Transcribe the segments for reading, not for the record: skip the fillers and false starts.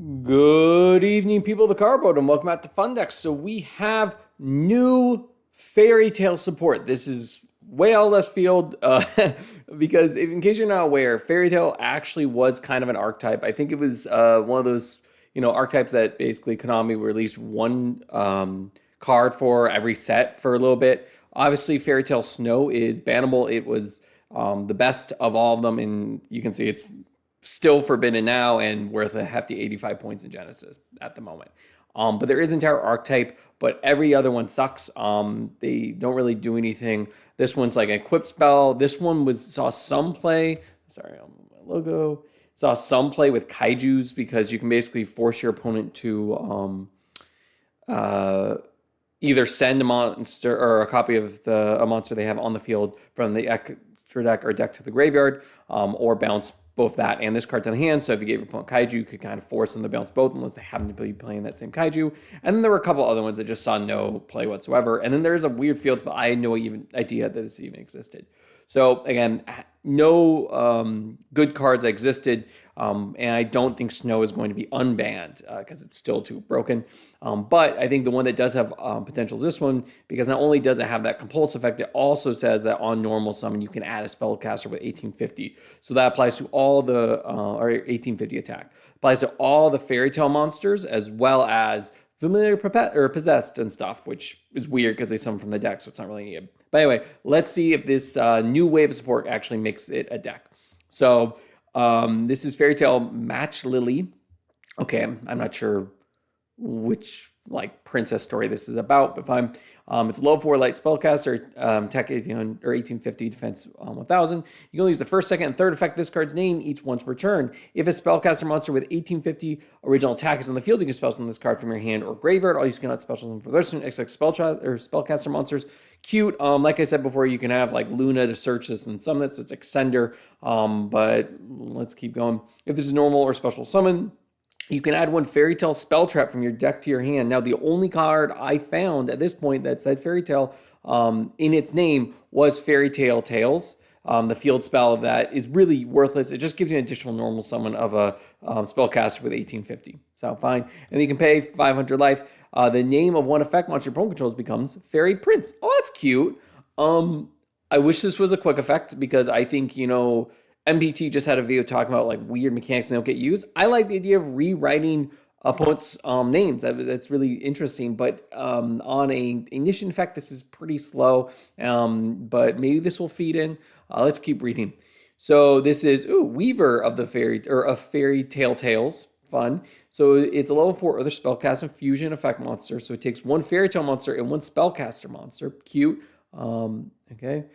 Good evening, people of the Carboat, and welcome back to Fun Deck. So we have new fairy tale support. This is way out left field because in case you're not aware, fairy tale actually was kind of an archetype. I think it was one of those archetypes that basically Konami released one card for every set for a little bit. Obviously, fairy tale snow is bannable. It was the best of all of them, and you can see it's still forbidden now and worth a hefty 85 points in Genesis at the moment. But there is entire archetype, but every other one sucks. They don't really do anything. This one's like an equip spell. This one saw some play. Sorry, my logo. Saw some play with kaijus because you can basically force your opponent to either send a monster or a copy of a monster they have on the field from the extra deck or deck to the graveyard, or bounce both that and this card to the hand. So if you gave your opponent kaiju, you could kind of force them to bounce both unless they happen to be playing that same kaiju. And then there were a couple other ones that just saw no play whatsoever. And then there's a weird field spell. I had no idea that this even existed. So again, no good cards existed, and I don't think Snow is going to be unbanned because it's still too broken. But I think the one that does have potential is this one, because not only does it have that compulse effect, it also says that on normal summon you can add a spellcaster with 1850. So that applies to all the or 1850 attack applies to all the fairy tale monsters as well as familiar or possessed and stuff, which is weird because they summon from the deck, so it's not really needed. But anyway, let's see if this new wave of support actually makes it a deck. So this is Fairy Tale Match Lily. Okay, I'm not sure which princess story this is about, but fine. It's a low 4 light spellcaster, tech 1800 or 1850, defense 1000. You can only use the first, second, and third effect of this card's name each once per turn. If a spellcaster monster with 1850 original attack is on the field, you can spell summon this card from your hand or graveyard. All you cannot spell summon for this except spellcaster monsters. Cute. Like I said before, you can have Luna to search this and summon it, so it's extender. But let's keep going. If this is normal or special summon, you can add one Fairy Tale Spell Trap from your deck to your hand. Now, the only card I found at this point that said Fairy Tale in its name was Fairy Tale Tales. The field spell of that is really worthless. It just gives you an additional normal summon of a spellcaster with 1850. So fine. And you can pay 500 life. The name of one effect monster your opponent controls becomes Fairy Prince. Oh, that's cute. I wish this was a quick effect because I think, MPT just had a video talking about weird mechanics that don't get used. I like the idea of rewriting opponents' names. That's really interesting. But on a ignition effect, this is pretty slow. But maybe this will feed in. Let's keep reading. So this is Weaver of Fairy Tale Tales. Fun. So it's a level 4 other spellcaster fusion effect monster. So it takes one Fairy Tale monster and one spellcaster monster. Cute. Okay.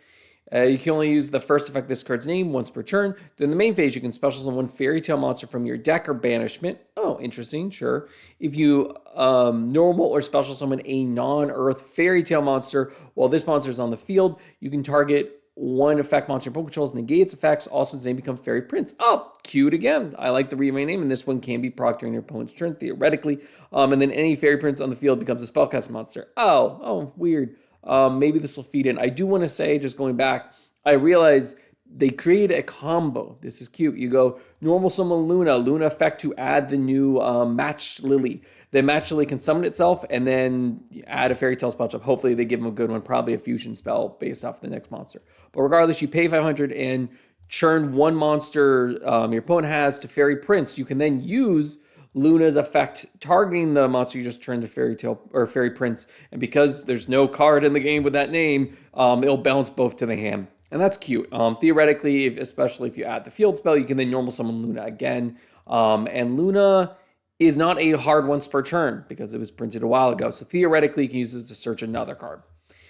You can only use the first effect of this card's name once per turn. During the main phase, you can special summon one Fairy Tale monster from your deck or banishment. Oh, interesting, sure. If you normal or special summon a non-Earth Fairy Tale monster while this monster is on the field, you can target one effect monster opponent controls, negate its effects. Also, its name becomes Fairy Prince. Oh, cute again. I like the rename name, and this one can be procced during your opponent's turn, theoretically. And then any Fairy Prince on the field becomes a spellcast monster. Oh, weird. Maybe this will feed in. I do want to say, just going back, I realized they created a combo. This is cute. You go normal summon Luna effect to add the new Match Lily. The Match Lily can summon itself and then add a Fairy Tale spell trap. Hopefully they give them a good one, probably a fusion spell based off the next monster. But regardless, you pay 500 and churn one monster your opponent has to Fairy Prince. You can then use Luna's effect targeting the monster you just turned to Fairy Tale or Fairy Prince, and because there's no card in the game with that name, it'll bounce both to the hand, and that's cute. Theoretically, especially if you add the field spell, you can then normal summon Luna again, and Luna is not a hard once per turn because it was printed a while ago. So theoretically, you can use it to search another card.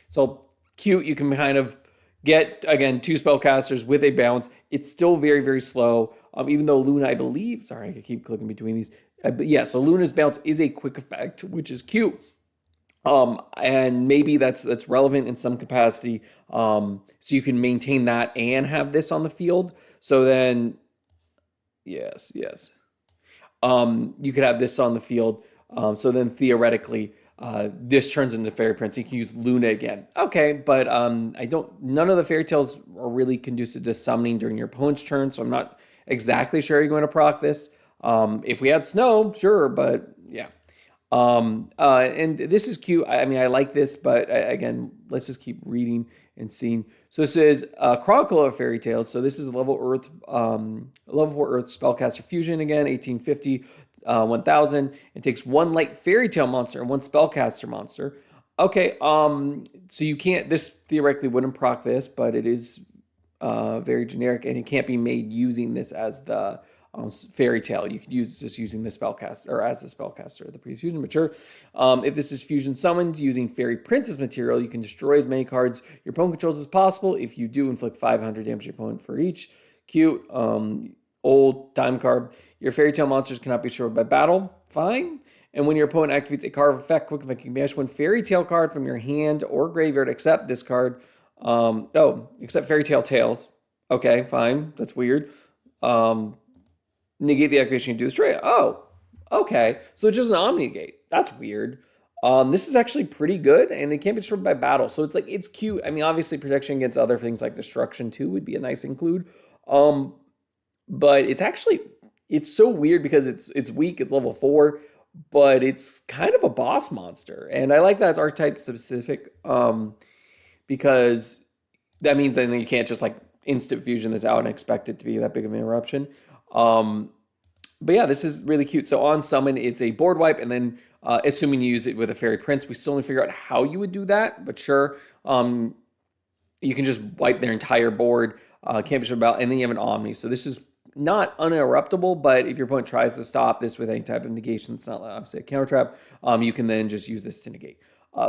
So cute. You can kind of get again 2 spellcasters with a bounce. It's still very, very slow. Even though Luna, I believe, sorry, I keep clicking between these. But yeah, so Luna's bounce is a quick effect, which is cute. And maybe that's relevant in some capacity. So you can maintain that and have this on the field. So then, yes. You could have this on the field. So then theoretically, this turns into Fairy Prince. You can use Luna again. Okay, but none of the Fairy Tales are really conducive to summoning during your opponent's turn. So I'm not exactly sure you're going to proc this. If we had snow, sure, but yeah. And this is cute. I mean, I like this, but again, let's just keep reading and seeing. So this is Chronicle of Fairy Tales. So this is level 4 Earth spellcaster fusion again, 1850, 1000. It takes one light fairy tale monster and one spellcaster monster. Okay, so you can't. This theoretically wouldn't proc this, but it is very generic, and it can't be made using this as the fairy tale. You could use just using the spellcaster or as the spellcaster, the previous fusion. But sure, if this is fusion summoned using fairy princess material, you can destroy as many cards your opponent controls as possible. If you do, inflict 500 damage to your opponent for each. Cute, old time card. Your fairy tale monsters cannot be destroyed by battle. Fine. And when your opponent activates a card effect, quick effect, you can banish one fairy tale card from your hand or graveyard except this card. Except fairy tale tales. Okay, fine. That's weird. Negate the activation and do destroy it. Oh, okay. So it's just an Omni Negate. That's weird. This is actually pretty good, and it can't be destroyed by battle. So it's cute. I mean, obviously, protection against other things like destruction too would be a nice include. But it's so weird because it's weak. It's level 4, but it's kind of a boss monster, and I like that it's archetype specific. Because that means then you can't just like instant fusion this out and expect it to be that big of an interruption. But yeah, this is really cute. So on summon, it's a board wipe, and then assuming you use it with a fairy prince, we still need to figure out how you would do that. But sure, you can just wipe their entire board, can't be sure about, and then you have an Omni. So this is not uninterruptible, but if your opponent tries to stop this with any type of negation, it's not obviously a counter trap. You can then just use this to negate.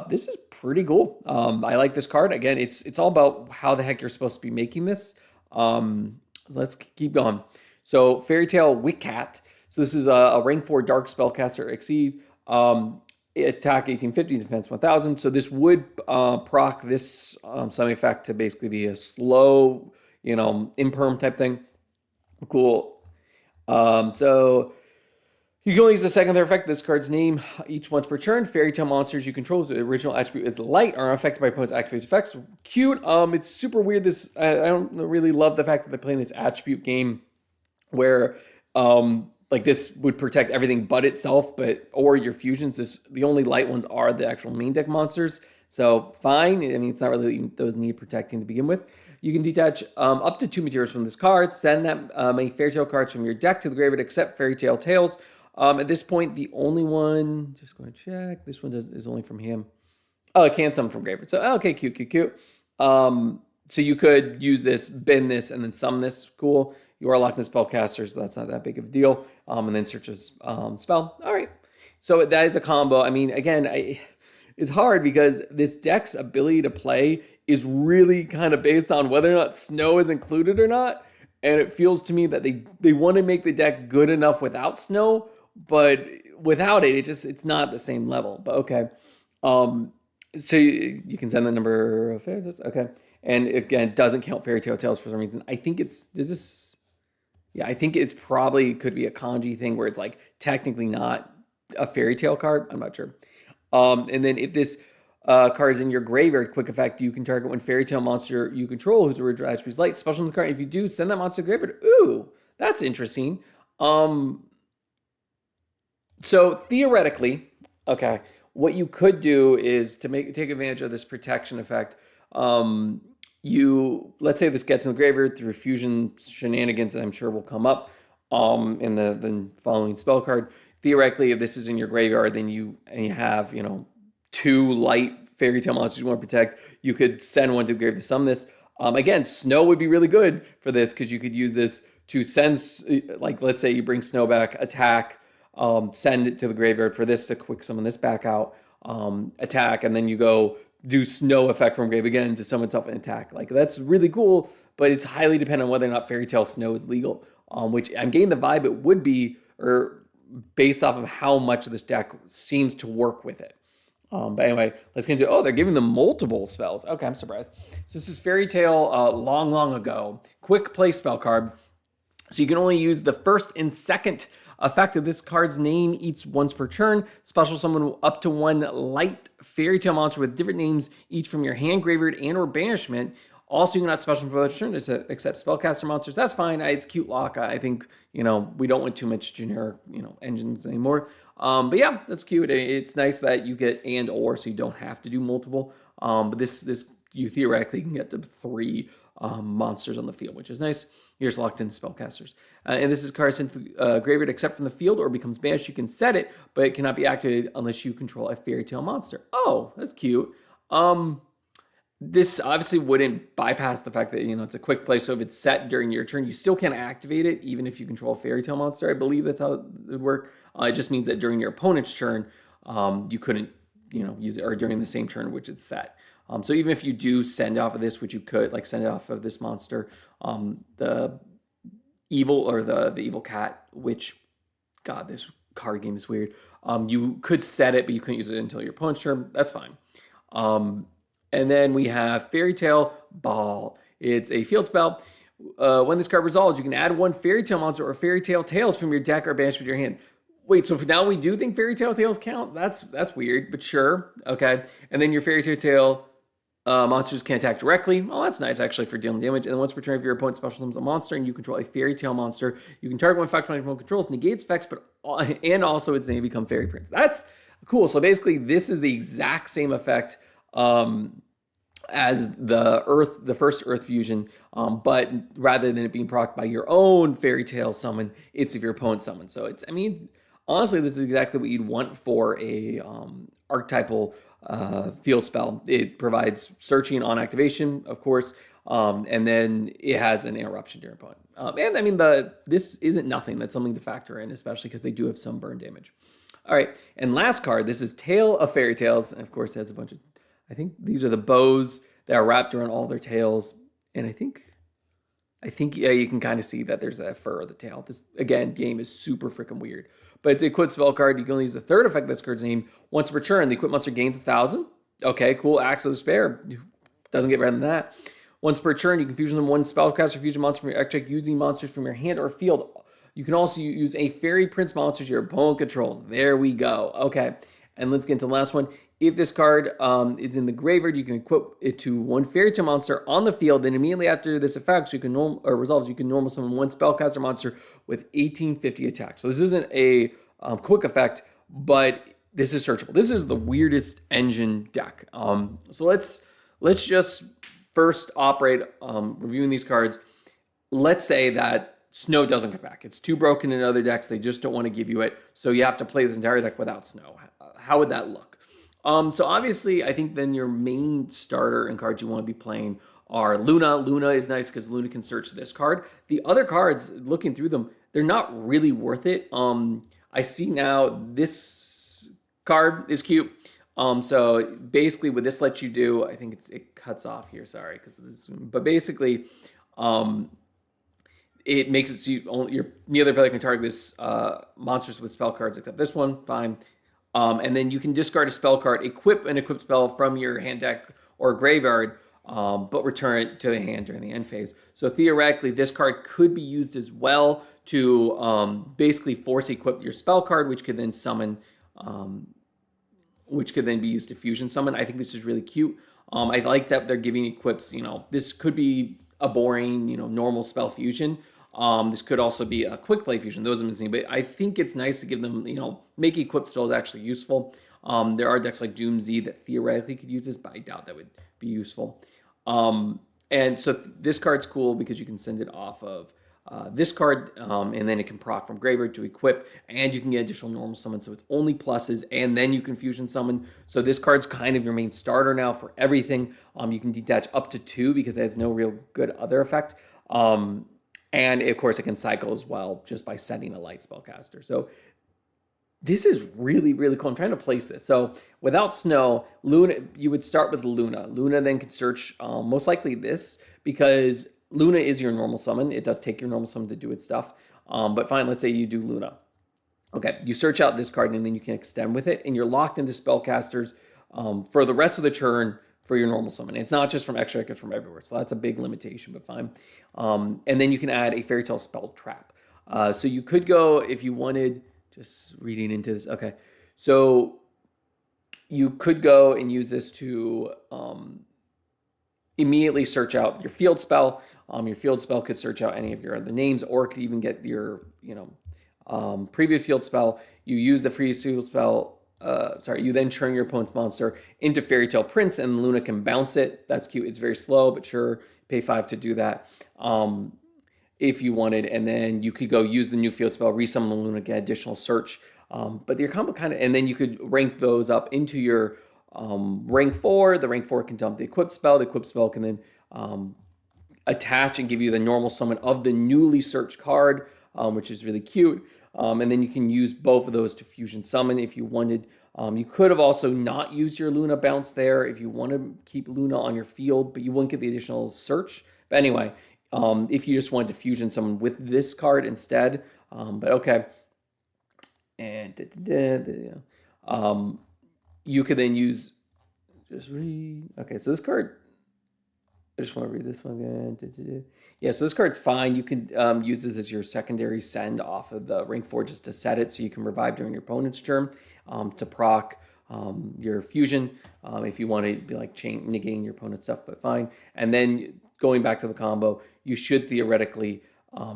This is pretty cool. I like this card. Again, it's all about how the heck you're supposed to be making this. Let's keep going. So Fairy Tale Wickcat. So this is a rank 4 dark spellcaster exceed. Attack 1850, defense 1000. So this would proc this some effect to basically be a slow, imperm type thing. Cool. So you can only use the second third effect. This card's name each once per turn. Fairy Tale monsters you control, the original attribute is light, are affected by opponent's activated effects. Cute. It's super weird. I don't really love the fact that they're playing this attribute game where like this would protect everything but itself, or your fusions. The only light ones are the actual main deck monsters. So fine. I mean, it's not really those need protecting to begin with. You can detach up to 2 materials from this card. Send that many Fairy Tale cards from your deck to the graveyard except Fairy Tale Tales. At this point, the only one, just going to check, this one is only from him. Oh, it can summon from graveyard. So, okay, cute. So you could use this, bend this, and then summon this. Cool. You are locked in spellcasters, but that's not that big of a deal. And then search a spell. All right. So that is a combo. I mean, again, it's hard because this deck's ability to play is really kind of based on whether or not snow is included or not. And it feels to me that they want to make the deck good enough without snow, but without it, it's not the same level. But okay. So you can send the number of fairy tales. Okay. And again, it doesn't count Fairy Tale Tales for some reason. I think I think it's probably could be a kanji thing where it's like technically not a fairy tale card. I'm not sure. And then if this card is in your graveyard, quick effect, you can target one fairy tale monster you control whose original attribute is light. Special on the card. If you do, send that monster to the graveyard. Ooh, that's interesting. So theoretically, okay, what you could do is to take advantage of this protection effect. Let's say this gets in the graveyard through fusion shenanigans that I'm sure will come up in the following spell card. Theoretically, if this is in your graveyard, then you have 2 light fairy tale monsters you want to protect, you could send one to the graveyard to summon this. Again, snow would be really good for this because you could use this to send, like, let's say you bring snow back, attack, send it to the graveyard for this to quick summon this back out, attack, and then you go do snow effect from grave again to summon itself and attack. Like, that's really cool, but it's highly dependent on whether or not Fairy Tale Snow is legal, which I'm getting the vibe it would be, or based off of how much of this deck seems to work with it. But anyway, let's get into, they're giving them multiple spells. Okay, I'm surprised. So this is Fairy Tale long ago. Quick play spell card. So you can only use the first and second effect of this card's name each once per turn. Special summon up to 1 light fairy tale monster with different names, each from your hand, graveyard, and or banishment. Also, you cannot special for the turn except spellcaster monsters. That's fine. It's cute lock. I think, we don't want too much generic, engines anymore. But yeah, that's cute. It's nice that you get and or, so you don't have to do multiple. But this you theoretically can get to 3 monsters on the field, which is nice. You're just locked in spellcasters. And this is card sent to the graveyard except from the field or becomes banished. You can set it, but it cannot be activated unless you control a fairy tale monster. Oh, that's cute. This obviously wouldn't bypass the fact that, it's a quick play. So if it's set during your turn, you still can't activate it, even if you control a fairy tale monster. I believe that's how it would work. It just means that during your opponent's turn, you couldn't, use it, or during the same turn, which it's set. So even if you do send off of this, which you could, like send it off of this monster, the evil or the evil cat, which, God, this card game is weird. You could set it, but you couldn't use it until your opponent's turn. That's fine. And then we have Fairy Tale Ball. It's a field spell. When this card resolves, you can add 1 Fairy Tale monster or Fairy Tale Tales from your deck or banish with your hand. Wait, so now we do think Fairy Tale Tales count? That's weird, but sure. Okay. And then your Fairy Tale monsters can attack directly. Oh, that's nice, actually, for dealing damage. And then once per turn, if your opponent special summons a monster and you control a Fairy Tale monster, you can target one fact your opponent controls, negates effects, and also its name become Fairy Prince. That's cool. So basically, this is the exact same effect as the first Earth Fusion, but rather than it being procced by your own Fairy Tale summon, it's if your opponent summons. So honestly, this is exactly what you'd want for a archetypal field spell. It provides searching on activation, of course, and then it has an interruption to your opponent. This isn't nothing. That's something to factor in, especially because they do have some burn damage. All right, and last card, this is Tale of Fairy Tales, and of course it has a bunch of, I think these are the bows that are wrapped around all their tails, and I think you can kind of see that there's a fur of the tail. This, again, game is super freaking weird. But it's a equip spell card. You can only use the 3rd effect of this card's name. Once per turn, the equip monster gains 1,000. Okay, cool. Axe of Despair. Doesn't get better than that. Once per turn, you can fusion them 1 spellcaster fusion monster from your deck check using monsters from your hand or field. You can also use a Fairy Prince monster your opponent controls. There we go. Okay, and let's get into the last one. If this card is in the graveyard, you can equip it to 1 Fairy Tale monster on the field. Then immediately after this effect, you can resolves, you can normal summon 1 spellcaster monster with 1850 attack. So this isn't a quick effect, but this is searchable. This is the weirdest engine deck. So let's just first operate reviewing these cards. Let's say that Snow doesn't come back. It's too broken in other decks. They just don't want to give you it. So you have to play this entire deck without Snow. How would that look? So obviously, I think then your main starter and cards you want to be playing are Luna. Luna is nice because Luna can search this card. The other cards, looking through them, they're not really worth it. I see now this card is cute. So basically, what this lets you do, I think it cuts off here. Sorry, because of this. But basically, it makes it so neither player can target this monsters with spell cards except this one. Fine. And then you can discard a spell card, equip an equipped spell from your hand deck or graveyard, but return it to the hand during the end phase. So theoretically, this card could be used as well to basically force equip your spell card, which could then summon, which could then be used to fusion summon. I think this is really cute. I like that they're giving equips. This could be a boring, normal spell fusion. This could also be a quick play fusion. Those have been seen, but I think it's nice to give them, make equip spells actually useful. There are decks like Doom Z that theoretically could use this, but I doubt that would be useful. And so this card's cool because you can send it off of this card, and then it can proc from graveyard to equip, and you can get additional normal summon, so it's only pluses, and then you can fusion summon. So this card's kind of your main starter now for everything. You can detach up to 2 because it has no real good other effect. And of course, it can cycle as well just by sending a light spellcaster. So this is really, really cool. I'm trying to place this. So without Snow, Luna, you would start with Luna. Luna then could search most likely this because Luna is your normal summon. It does take your normal summon to do its stuff. But fine, let's say you do Luna. Okay, you search out this card and then you can extend with it. And you're locked into spellcasters for the rest of the turn for your normal summon. It's not just from extra, it's from everywhere. So that's a big limitation, but fine. And then you can add a Fairy Tale spell trap. So you could go, if you wanted, just reading into this. Okay. So you could go and use this to immediately search out your field spell. Your field spell could search out any of your other names, or it could even get your, previous field spell. You use the free field spell. You then turn your opponent's monster into Fairy Tale Prince, and Luna can bounce it. That's cute. It's very slow, but sure, pay 5 to do that. If you wanted, and then you could go use the new field spell, resummon the Luna, get additional search. But your combo and then you could rank those up into your rank 4. The rank 4 can dump the equip spell. The equip spell can then attach and give you the normal summon of the newly searched card, which is really cute. And then you can use both of those to fusion summon if you wanted. You could have also not used your Luna bounce there if you want to keep Luna on your field, but you wouldn't get the additional search. But anyway, if you just wanted to fusion summon with this card instead. But okay. And you could then use okay, so this card, I just want to read this one again. Yeah, so this card's fine. You can use this as your secondary send off of the rank 4 just to set it so you can revive during your opponent's turn to proc your fusion if you want to be like negating your opponent's stuff, but fine. And then going back to the combo, you should theoretically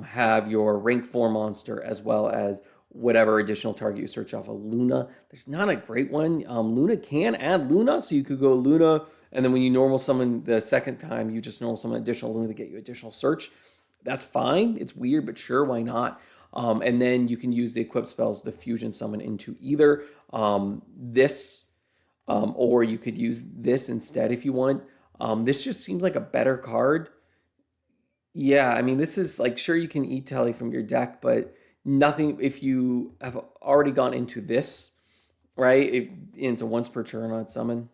have your rank 4 monster as well as whatever additional target you search off of Luna. There's not a great one. Luna can add Luna, so you could go Luna, and then when you normal summon the second time, you just normal summon additional Luna to get you additional search. That's fine. It's weird, but sure, why not? And then you can use the equip spells to fusion summon into either this, or you could use this instead if you want. This just seems like a better card. Yeah, I mean, this is like, sure, you can E-Tele from your deck, but nothing if you have already gone into this, right? It's a once per turn on summon.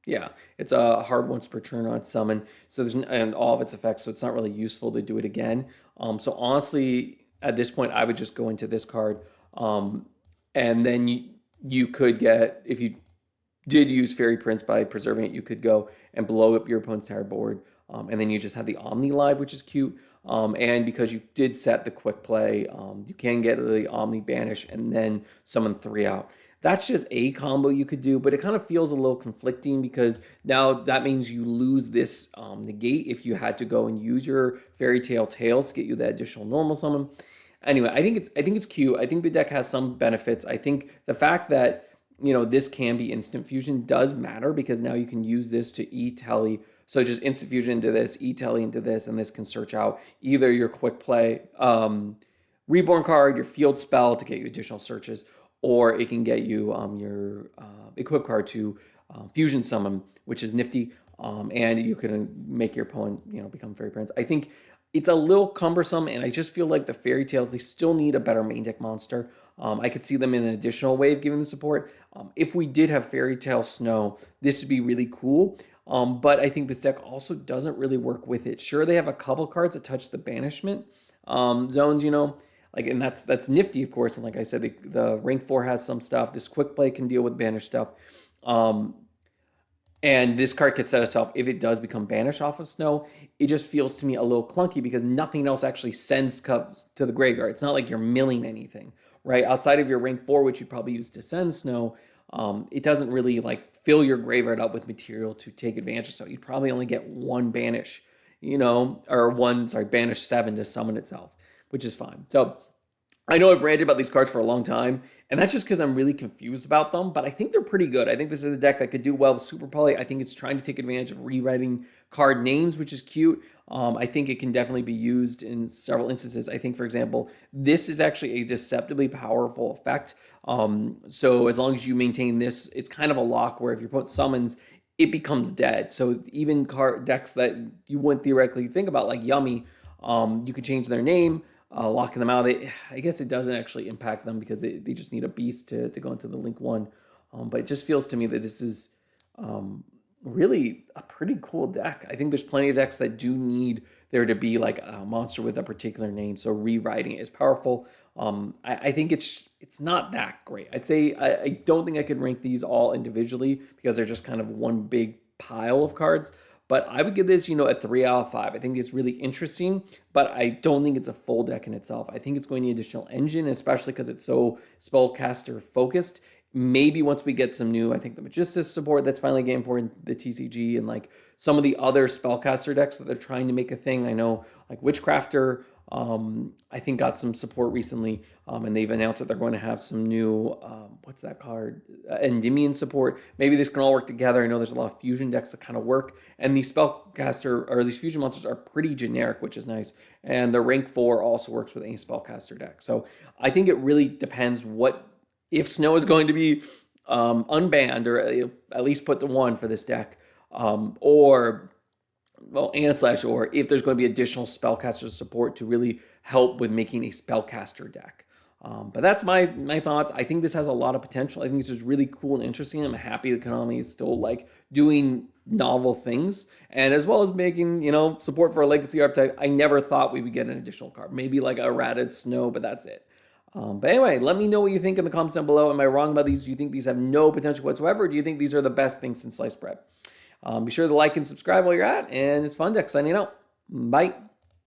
Yeah, it's a hard once per turn on summon. So and all of its effects, so it's not really useful to do it again. So honestly, at this point, I would just go into this card. And then you could get, if you did use Fairy Prince by preserving it, you could go and blow up your opponent's entire board. And then you just have the Omni live, which is cute. And because you did set the quick play, you can get the Omni banish and then summon 3 out. That's just a combo you could do, but it kind of feels a little conflicting because now that means you lose this negate if you had to go and use your Fairy Tale Tails to get you that additional normal summon. Anyway, I think it's cute. I think the deck has some benefits. I think the fact that this can be instant fusion does matter because now you can use this to E-Tele. So just instant fusion into this, E-Tele into this, and this can search out either your quick play reborn card, your field spell to get you additional searches, or it can get you your equip card to fusion summon, which is nifty. And you can make your opponent become Fairy Prince. I think it's a little cumbersome, and I just feel like the Fairy Tales, they still need a better main deck monster. I could see them in an additional wave giving the support. If we did have Fairy Tale Snow, this would be really cool. But I think this deck also doesn't really work with it. Sure, they have a couple cards that touch the banishment zones, and that's nifty, of course. And like I said, the rank 4 has some stuff. This quick play can deal with banished stuff. And this card could set itself, if it does become banished off of Snow, it just feels to me a little clunky because nothing else actually sends to the graveyard. It's not like you're milling anything, right? Outside of your rank 4, which you'd probably use to send Snow, it doesn't really fill your graveyard up with material to take advantage of Snow. You'd probably only get one banish, or banish 7 to summon itself, which is fine. So I know I've ranted about these cards for a long time, and that's just because I'm really confused about them, but I think they're pretty good. I think this is a deck that could do well with Super Poly. I think it's trying to take advantage of rewriting card names, which is cute. I think it can definitely be used in several instances. I think, for example, this is actually a deceptively powerful effect. So as long as you maintain this, it's kind of a lock where if your opponent summons, it becomes dead. So even card decks that you wouldn't theoretically think about, like Yummy, you could change their name, locking them out. I guess it doesn't actually impact them because they just need a beast to go into the Link 1. But it just feels to me that this is really a pretty cool deck. I think there's plenty of decks that do need there to be like a monster with a particular name, so rewriting it is powerful. I think it's not that great. I'd say I don't think I could rank these all individually because they're just kind of one big pile of cards. But I would give this, a 3 out of 5. I think it's really interesting, but I don't think it's a full deck in itself. I think it's going to need additional engine, especially because it's so spellcaster focused. maybe once we get some new, I think the Magistus support that's finally getting important, the TCG, and like some of the other spellcaster decks that they're trying to make a thing. I know like Witchcrafter, I think got some support recently, and they've announced that they're going to have some new, what's that card? Endymion support. Maybe this can all work together. I know there's a lot of fusion decks that kind of work, and these spellcaster or these fusion monsters are pretty generic, which is nice. And the rank 4 also works with any spellcaster deck. So I think it really depends if Snow is going to be unbanned or at least put to 1 for this deck, or if there's going to be additional spellcaster support to really help with making a spellcaster deck. But that's my thoughts. I think this has a lot of potential. I think it's just really cool and interesting. I'm happy that Konami is still like doing novel things, and as well as making support for a legacy archetype. I never thought we would get an additional card, maybe like a Ratted Snow, but that's it. But anyway, let me know what you think in the comments down below. Am I wrong about these? Do you think these have no potential whatsoever? Or do you think these are the best things since sliced bread? Be sure to like and subscribe while you're at, and it's Fun Deck signing out. Bye.